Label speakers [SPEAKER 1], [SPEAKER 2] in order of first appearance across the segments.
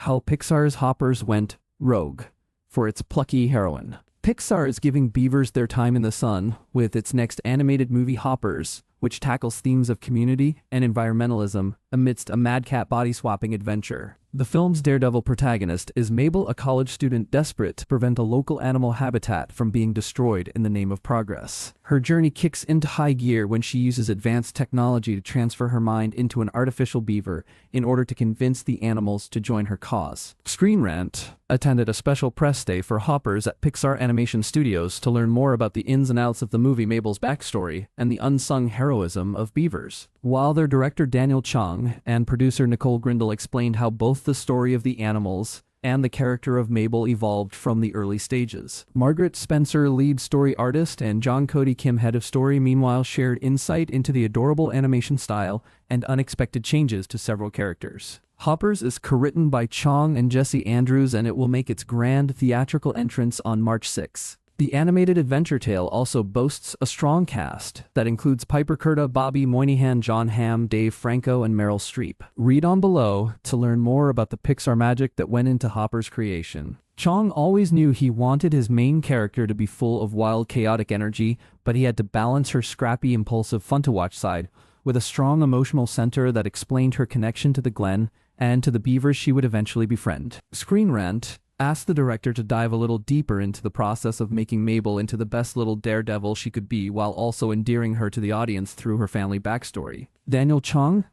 [SPEAKER 1] how Pixar's Hoppers went rogue for its plucky heroine. Pixar is giving beavers their time in the sun with its next animated movie Hoppers, which tackles themes of community and environmentalism amidst a madcat body-swapping adventure. The film's daredevil protagonist is Mabel, a college student desperate to prevent a local animal habitat from being destroyed in the name of progress. Her journey kicks into high gear when she uses advanced technology to transfer her mind into an artificial beaver in order to convince the animals to join her cause. Screen Rant attended a special press day for Hoppers at Pixar Animation Studios to learn more about the ins and outs of the movie Mabel's backstory and the unsung heroism of beavers. While their director Daniel Chung and producer Nicole Grindle explained how both the story of the animals and the character of Mabel evolved from the early stages. Margaret Spencer, lead story artist, and John Cody Kim, head of story, meanwhile shared insight into the adorable animation style and unexpected changes to several characters. Hoppers is co-written by Chong and Jesse Andrews, and it will make its grand theatrical entrance on March 6. The animated adventure tale also boasts a strong cast that includes Piper Curda, Bobby Moynihan, John Hamm, Dave Franco, and Meryl Streep. Read on below to learn more about the Pixar magic that went into Hopper's creation. Chong always knew he wanted his main character to be full of wild, chaotic energy, but he had to balance her scrappy, impulsive, fun-to-watch side with a strong emotional center that explained her connection to the Glen and to the beavers she would eventually befriend. Screen Rant asked the director to dive a little deeper into the process of making Mabel into the best little daredevil she could be while also endearing her to the audience through her family backstory. Daniel Chung,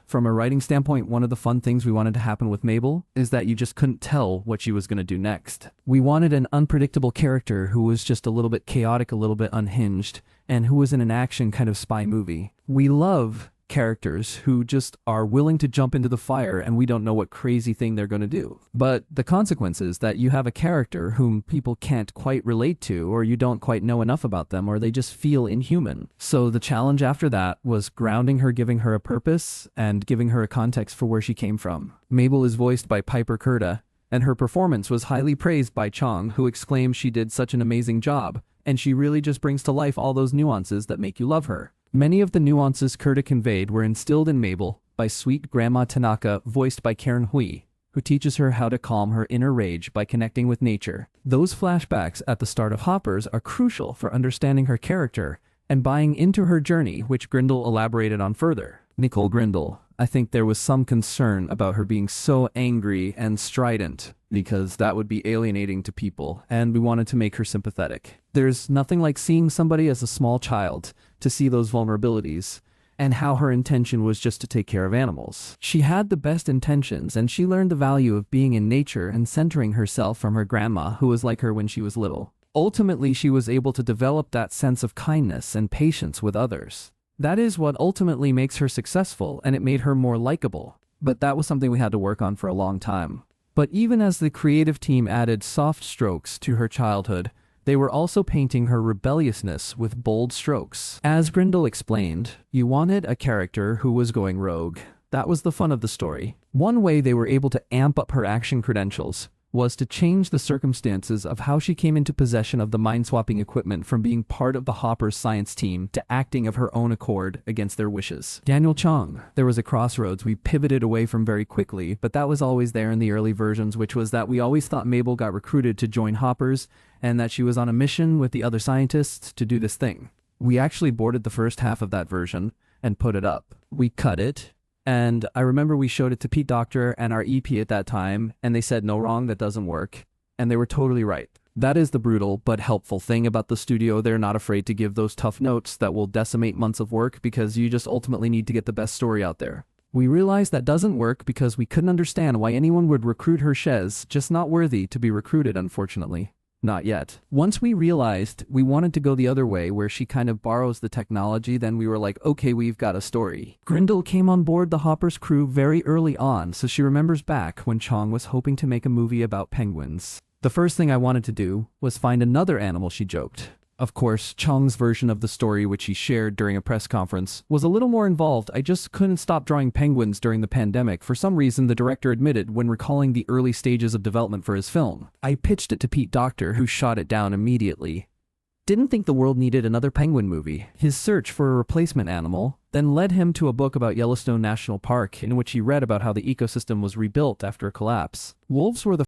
[SPEAKER 1] from a writing standpoint, one of the fun things we wanted to happen with Mabel is that you just couldn't tell what she was going to do next. We wanted an unpredictable character who was just a little bit chaotic, a little bit unhinged, and who was in an action kind of spy movie. We love characters who just are willing to jump into the fire and we don't know what crazy thing they're going to do. But the consequence is that you have a character whom people can't quite relate to, or you don't quite know enough about them, or they just feel inhuman. So the challenge after that was grounding her, giving her a purpose, and giving her a context for where she came from. Mabel is voiced by Piper Curda, and her performance was highly praised by Chong, who exclaimed she did such an amazing job, and she really just brings to life all those nuances that make you love her. Many of the nuances Curda conveyed were instilled in Mabel by sweet Grandma Tanaka, voiced by Karen Hui, who teaches her how to calm her inner rage by connecting with nature. Those flashbacks at the start of Hoppers are crucial for understanding her character and buying into her journey, which Grindle elaborated on further. Nicole Grindle, I think there was some concern about her being so angry and strident because that would be alienating to people, and we wanted to make her sympathetic. There's nothing like seeing somebody as a small child to see those vulnerabilities and how her intention was just to take care of animals. She had the best intentions, and she learned the value of being in nature and centering herself from her grandma, who was like her when she was little. Ultimately, she was able to develop that sense of kindness and patience with others. That is what ultimately makes her successful, and it made her more likable. But that was something we had to work on for a long time. But even as the creative team added soft strokes to her childhood, they were also painting her rebelliousness with bold strokes. As Grindle explained, you wanted a character who was going rogue. That was the fun of the story. One way they were able to amp up her action credentials was to change the circumstances of how she came into possession of the mind-swapping equipment from being part of the Hoppers science team to acting of her own accord against their wishes. Daniel Chung, there was a crossroads we pivoted away from very quickly, but that was always there in the early versions, which was that we always thought Mabel got recruited to join Hoppers and that she was on a mission with the other scientists to do this thing. We actually boarded the first half of that version and put it up. We cut it. And I remember we showed it to Pete Docter and our EP at that time, and they said, no, wrong, that doesn't work. And they were totally right. That is the brutal but helpful thing about the studio. They're not afraid to give those tough notes that will decimate months of work because you just ultimately need to get the best story out there. We realized that doesn't work because we couldn't understand why anyone would recruit her Shez, just not worthy to be recruited, unfortunately. Not yet. Once we realized we wanted to go the other way, where she kind of borrows the technology, then we were like, okay, we've got a story. Grindle came on board the Hoppers crew very early on, so she remembers back when Chong was hoping to make a movie about penguins. The first thing I wanted to do was find another animal, she joked. Of course, Chong's version of the story, which he shared during a press conference, was a little more involved. I just couldn't stop drawing penguins during the pandemic, for some reason the director admitted when recalling the early stages of development for his film. I pitched it to Pete Docter, who shot it down immediately. didn't think the world needed another penguin movie. His search for a replacement animal then led him to a book about Yellowstone National Park in which he read about how the ecosystem was rebuilt after a collapse. Wolves were the